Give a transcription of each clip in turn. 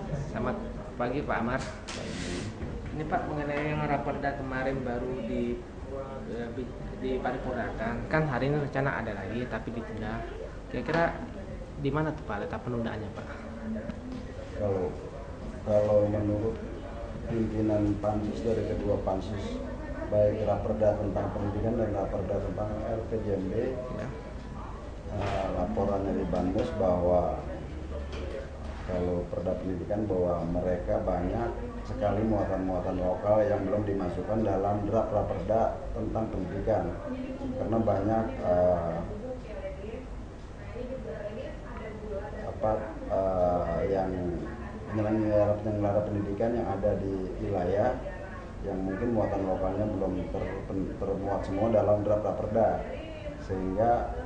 Selamat pagi Pak Amar. Ini Pak mengenai yang raperda kemarin baru diparipurnakan. Kan hari ini rencana ada lagi tapi ditunda. Kira-kira di mana tuh Pak letak penundaannya Pak? Kalau kalau menurut pimpinan pansus dari kedua pansus, baik raperda tentang pendidikan dan raperda tentang RPJMD, Ya. laporannya di Banmus bahwa kalau perda pendidikan bahwa mereka banyak sekali muatan-muatan lokal yang belum dimasukkan dalam draft raperda tentang pendidikan, karena banyak yang penyelenggara pendidikan yang ada di wilayah yang mungkin muatan lokalnya belum termuat semua dalam draft raperda, sehingga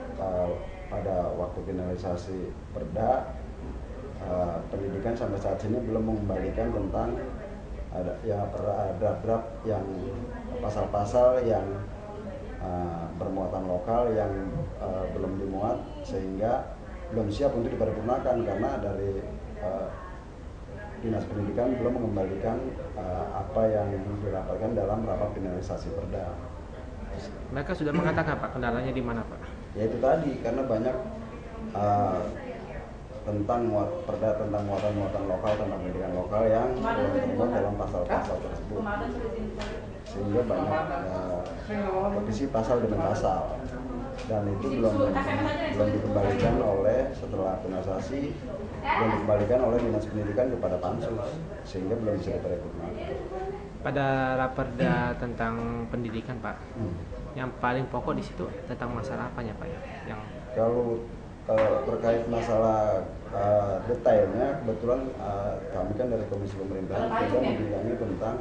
pada waktu finalisasi perda pendidikan sampai saat ini belum mengembalikan tentang draft yang pasal-pasal yang bermuatan lokal yang belum dimuat, sehingga belum siap untuk diparipurnakan karena dari Dinas Pendidikan belum mengembalikan apa yang dirapatkan dalam rapat finalisasi perda. Mereka sudah mengatakan Pak kendalanya di mana Pak? Ya itu tadi, karena banyak tentang perda tentang muatan-muatan lokal tentang pendidikan lokal yang belum termuat dalam pasal-pasal tersebut, sehingga banyak revisi pasal demi pasal, dan itu belum dikembalikan setelah finalisasi, belum dikembalikan oleh Dinas Pendidikan kepada Pansus, sehingga belum bisa diparipurnakan. Pada raperda tentang pendidikan Pak, yang paling pokok di situ tentang masalah apanya Pak ya? Yang Kalau terkait masalah detailnya, kebetulan kami kan dari Komisi Pemerintahan tidak membidangi tentang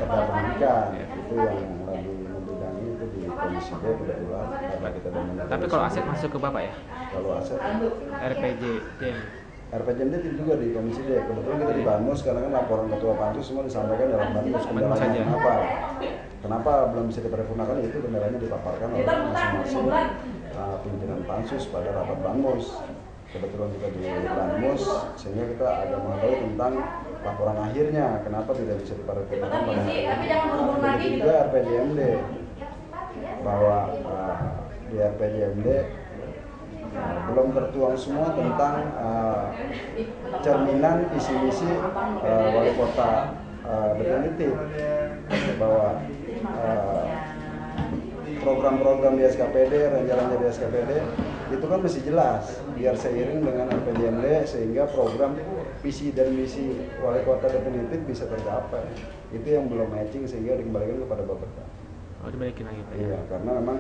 perda pendidikan, itu yang lagi membidangi itu di Komisi B kebetulan, karena kita tapi kalau aset masuk ke Bapak ya? Kalau aset RPJMD itu juga di Komisi D. Kebetulan kita di Banmus, karena kan laporan ketua pansus semua disampaikan dalam Banmus. Kendalanya kenapa belum bisa diparipurnakan, itu kendalanya dipaparkan oleh masing-masing pimpinan pansus pada rapat Banmus. Kebetulan kita di Banmus, sehingga kita agak mengetahui tentang laporan akhirnya kenapa tidak bisa diparipurnakan pada hari ini. Begitu juga RPJMD, bahwa di RPJMD belum tertuang semua tentang cerminan visi misi wali kota definitif, bahwa program-program di SKPD, rencana di SKPD itu kan masih jelas, biar seiring dengan RPJMD sehingga program visi dan misi wali kota definitif bisa tercapai. Itu yang belum matching, sehingga dikembalikan kepada Bapeda. Oh, dibalikin lagi Pak? Iya, karena memang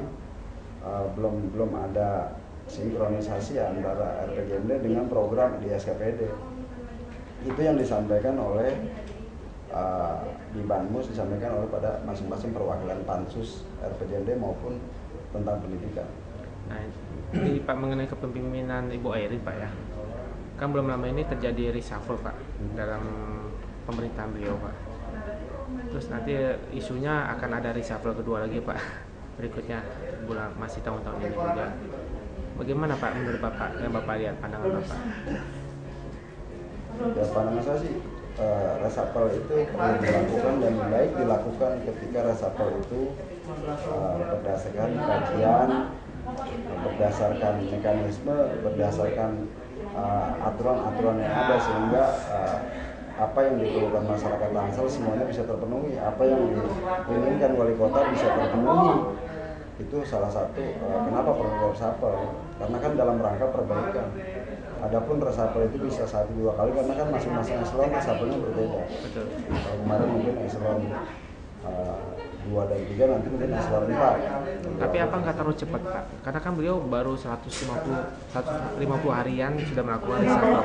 belum ada sinkronisasi antara RPJMD dengan program di SKPD. Itu yang disampaikan oleh di Banmus, disampaikan oleh pada masing-masing perwakilan pansus RPJMD maupun tentang pendidikan. Nah, jadi Pak mengenai kepemimpinan Ibu Airin Pak ya, kan belum lama ini terjadi reshuffle Pak dalam pemerintahan beliau Pak. Terus nanti isunya akan ada reshuffle kedua lagi Pak berikutnya bulan masih tahun-tahun ini juga. Bagaimana Pak menurut Bapak, yang Bapak lihat pandangan Bapak? Ya, pandangan saya sih reshuffle itu perlu dilakukan, dan baik dilakukan ketika reshuffle itu berdasarkan kajian, berdasarkan mekanisme, berdasarkan aturan-aturan yang ada, sehingga apa yang dikeluhkan masyarakat Tangsel semuanya bisa terpenuhi, apa yang diinginkan wali kota bisa terpenuhi. Itu salah satu kenapa perlu reshuffle, karena kan dalam rangka perbaikan. Adapun reshuffle itu bisa 1-2 kali, karena kan masing-masing eselon reshuffle-nya berbeda. Betul. Kemarin mungkin eselon 2 dan 3, nanti mungkin eselon 4. Tapi apa nggak terlalu cepat Pak? Karena kan beliau baru 150 harian sudah melakukan reshuffle Pak.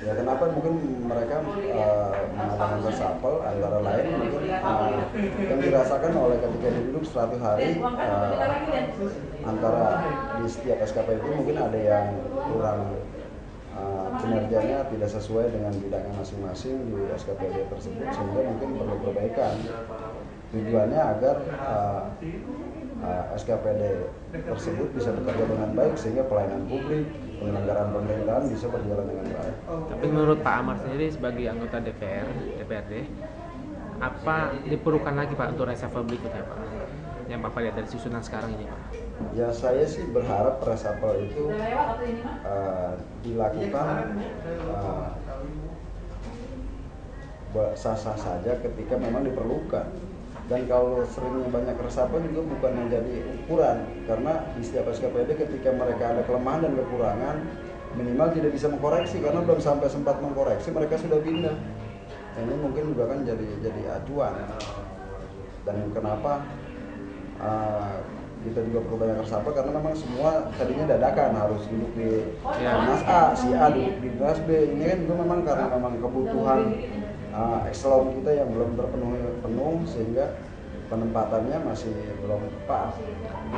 Ya, kenapa mungkin mereka mengadakan reshuffle, antara lain mungkin yang dirasakan oleh ketika duduk 100 hari, antara di setiap SKP itu mungkin ada yang kurang kinerjanya tidak sesuai dengan bidangnya masing-masing di SKPD tersebut, sehingga mungkin perlu perbaikan. Tujuannya agar SKPD tersebut bisa bekerja dengan baik, sehingga pelayanan publik penyelenggaraan pemerintahan bisa berjalan dengan baik. Tapi menurut Pak Amar sendiri sebagai anggota DPRD, apa diperlukan lagi Pak untuk reshuffle berikutnya Pak? Yang Bapak lihat dari susunan sekarang ini Pak? Ya saya sih berharap reshuffle itu dilakukan sah-sah saja ketika memang diperlukan. Dan kalau seringnya banyak reshuffle juga bukan menjadi ukuran, karena di setiap SKPD ketika mereka ada kelemahan dan kekurangan minimal tidak bisa mengkoreksi, karena belum sampai sempat mengkoreksi mereka sudah pindah. Ini mungkin juga kan jadi acuan. Dan kenapa kita juga perlu banyak reshuffle, karena memang semua tadinya dadakan harus duduk di Dinas A, si A duduk di Dinas B. Ini kan juga memang karena memang kebutuhan eselon kita yang belum terpenuhi sehingga penempatannya masih belum pas.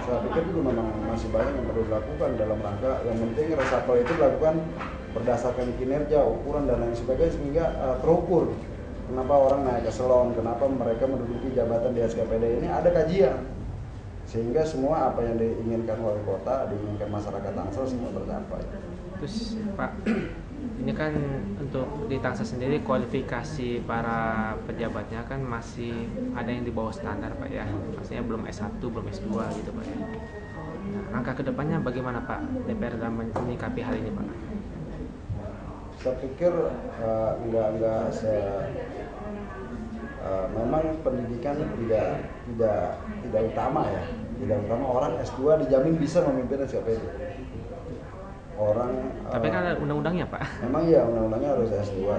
Saya pikir juga memang masih banyak yang perlu dilakukan dalam rangka yang penting reshuffle itu dilakukan berdasarkan kinerja, ukuran dan lain sebagainya sehingga terukur. Kenapa orang naik eselon, kenapa mereka menduduki jabatan di SKPD ini ada kajian. Sehingga semua apa yang diinginkan wali kota, diinginkan masyarakat Tangsel semua tercapai. Terus Pak, ini kan untuk di Tangsel sendiri kualifikasi para pejabatnya kan masih ada yang di bawah standar Pak ya. Maksudnya belum S1, belum S2 gitu Pak ya. Nah, langkah kedepannya bagaimana Pak DPR dalam menyikapi hal ini Pak? Saya pikir memang pendidikan tidak utama ya. Tidak utama orang S2 dijamin bisa memimpin SKPD. Tapi kan ada undang-undangnya Pak. Memang iya undang-undangnya harus S2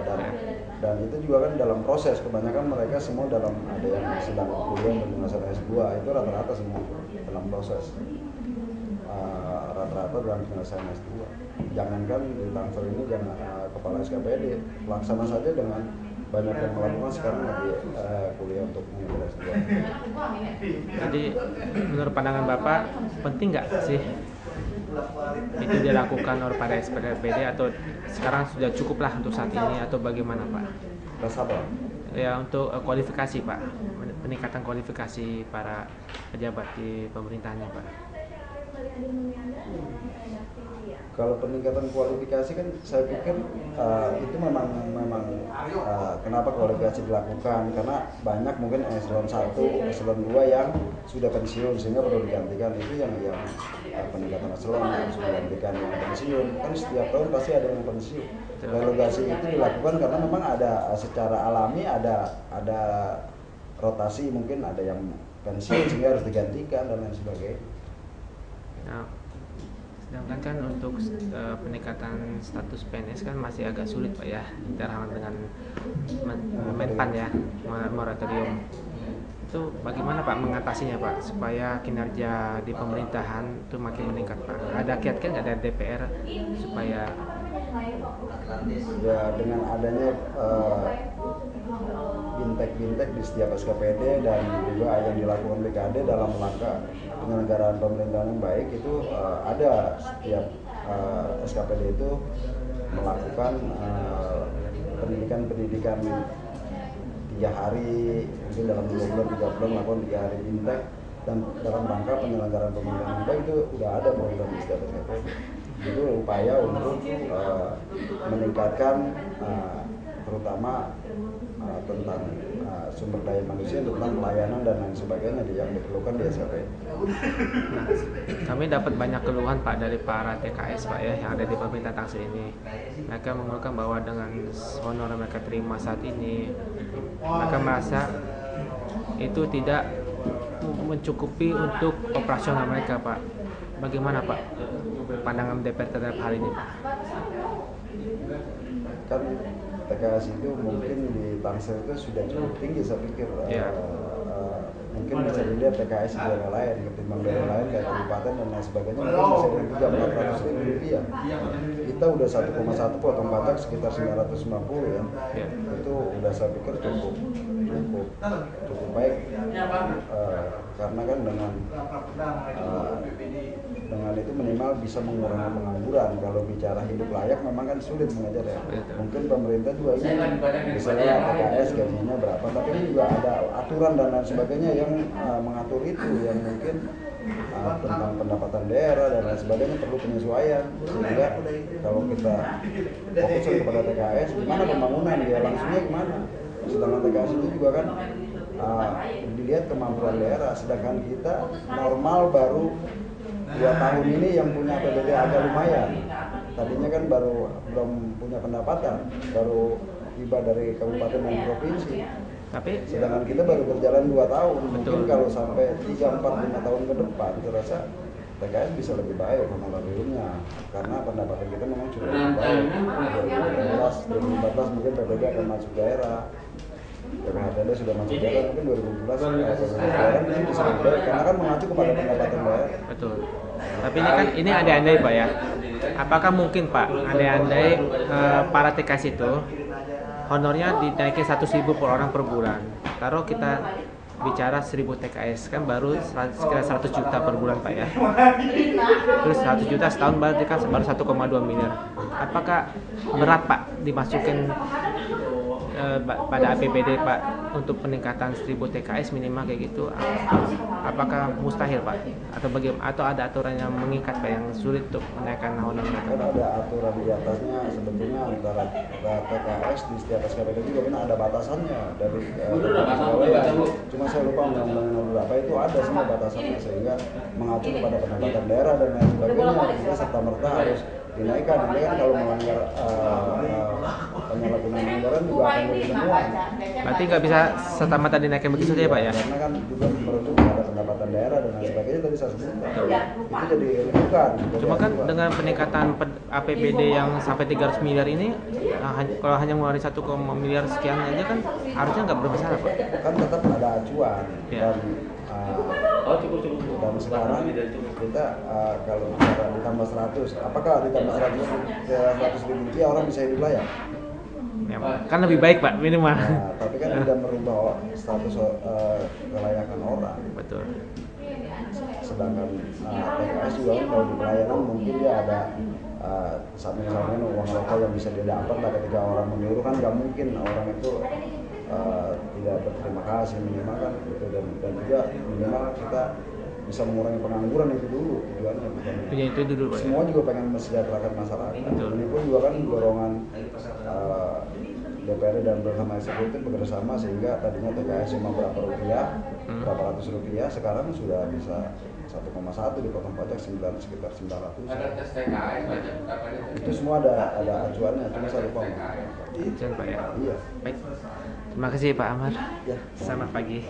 dan itu juga kan dalam proses, kebanyakan mereka semua ada yang sedang kuliah dan mengasah S2 itu rata-rata semua dalam proses rata-rata dalam penyelesaian S2. Jangankan di Tangsel ini kepala SKPD pelaksana saja dengan banyak yang melakukan sekarang lagi kuliah untuk mengambil S2. Jadi menurut pandangan Bapak penting nggak sih itu dilakukan oleh pada SKPD atau sekarang sudah cukup lah untuk saat ini atau bagaimana Pak? Reshuffle? Ya untuk kualifikasi Pak, peningkatan kualifikasi para pejabat di pemerintahannya Pak. Kalau peningkatan kualifikasi kan saya pikir itu memang kenapa kualifikasi dilakukan, karena banyak mungkin eselon 1, eselon 2 yang sudah pensiun sehingga perlu digantikan. Itu yang peningkatan eselon yang sudah digantikan yang pensiun, kan setiap tahun pasti ada yang pensiun. Delegasi itu dilakukan karena memang ada secara alami ada rotasi, mungkin ada yang pensiun sehingga harus digantikan dan lain sebagainya. Nah, sedangkan kan untuk peningkatan status PNS kan masih agak sulit Pak ya, terhalang dengan Menpan ya, moratorium. Itu bagaimana Pak mengatasinya Pak supaya kinerja di pemerintahan itu makin meningkat Pak? Ada kiat-kiat nggak dari DPR supaya ya dengan adanya bintek-bintek di setiap SKPD dan juga yang dilakukan BKD dalam rangka penyelenggaraan pemerintahan yang baik itu ada setiap SKPD itu melakukan pendidikan 3 hari, mungkin dalam 2 bulan 3 bulan melakukan 3 hari bintek, dan dalam rangka penyelenggaraan pemerintahan yang baik itu sudah ada program di setiap SKPD. Itu upaya untuk meningkatkan terutama tentang sumber daya manusia, tentang pelayanan dan lain sebagainya yang diperlukan di SKPD. Nah, kami dapat banyak keluhan Pak dari para TKS Pak ya yang ada di pemerintah Tangsel ini. Mereka mengeluhkan bahwa dengan honor yang mereka terima saat ini, mereka merasa itu tidak mencukupi untuk operasional mereka Pak. Bagaimana Pak pandangan DPR terhadap hal ini Pak? Kan TKS itu mungkin di Tangsel itu sudah cukup tinggi saya pikir. Mungkin bisa dilihat TKS di daerah lain, ketimbang daerah lain kayak kabupaten dan lain sebagainya mungkin masih dengan Rp3.400.000. Kita udah 1,1 potong pajak sekitar 950 ya. Itu udah saya pikir cukup baik, karena kan dengan dengan itu minimal bisa mengurangi pengangguran. Kalau bicara hidup layak memang kan sulit mengejar ya. Mungkin pemerintah juga ingin misalnya TKS gajinya berapa, tapi ini juga ada aturan dan lain sebagainya yang mengatur itu, yang mungkin tentang pendapatan daerah dan lain sebagainya perlu penyesuaian. Sehingga kalau kita fokus kepada TKS, gimana pembangunan dia langsungnya gimana? Sedangkan TKS itu juga kan dilihat kemampuan daerah, sedangkan kita normal baru 2 tahun ini yang punya APBD agak lumayan. Tadinya kan belum punya pendapatan, baru tiba dari kabupaten dan provinsi. Tapi sedangkan kita baru berjalan 2 tahun. Mungkin kalau sampai 3, 4, 5 tahun ke depan, saya rasa TKS bisa lebih baik honorariumnya karena pendapatan kita memang sudah lebih baik. 2014 mungkin PBB akan masuk daerah. PPHTD sudah masuk daerah, mungkin 2017 daerah mungkin bisa lebih baik karena kan mengacu kepada pendapatan daerah. betul. Tapi ini andai-andai Pak ya. Apakah mungkin Pak andai-andai para TKS itu honornya dinaikin 100.000 per orang per bulan? Taruh kita bicara 1.000 TKS kan baru sekitar 100 juta per bulan Pak ya. Terus 100 juta setahun berarti kan baru 1,2 miliar. Apakah berat Pak dimasukin pada APBD Pak untuk peningkatan 1.000 TKS minimal kayak gitu? Apakah mustahil Pak? Atau ada aturan yang mengikat Pak yang sulit untuk menaikkan honor mereka? Kan ada aturan di atasnya sebetulnya antara TKS di setiap SKPD juga kan ada batasannya dari cuma saya lupa undang-undang nomor berapa itu ada semua batasannya sehingga mengacu kepada pendapatan daerah dan lain sebagainya. Kita serta merta harus dinaikkan. Ini kan kalau melanggar penyalahgunaan anggaran juga akan jadi temuan. Berarti nggak bisa serta merta dinaikkan begitu saja Pak ya? Karena kan juga merujuk pada pendapatan daerah dan lain sebagainya tadi saya sebutkan. Itu jadi rujukan. Cuma kan dengan peningkatan APBD yang sampai 300 miliar ini, kalau hanya mengeluarkan 1 miliar sekian aja kan harusnya nggak bermasalah Pak. Kan tetap ada acuan Ya. dan sekarang kita kalau bicara ditambah 100, apakah ditambah 100 ribu rupiah orang bisa hidup layak? Ya, kan lebih baik Pak minimal. Nah, tapi kan tidak merubah status kelayakan orang. Betul. Sedangkan TKS juga kan kalau di pelayanan mungkin dia ada samping-sampingan uang rokok yang bisa dia dapat lah ketika orang menyuruh, kan nggak mungkin orang itu tidak berterima kasih minimal kan gitu. Dan juga minimal kita bisa mengurangi pengangguran itu dulu tujuannya. Punya itu dulu Pak. Semua juga pengen mensejahterakan masyarakat. Ini pun juga kan dorongan DPRD dan bersama eksekutif bekerjasama sehingga tadinya TKS cuma berapa ratus rupiah, sekarang sudah bisa 1,1 dipotong pajak sekitar 900. Itu semua ada acuannya, cuma saya lupa. Acuan Pak ya. Iya. Baik. Terima kasih Pak Amar. Ya. Selamat pagi.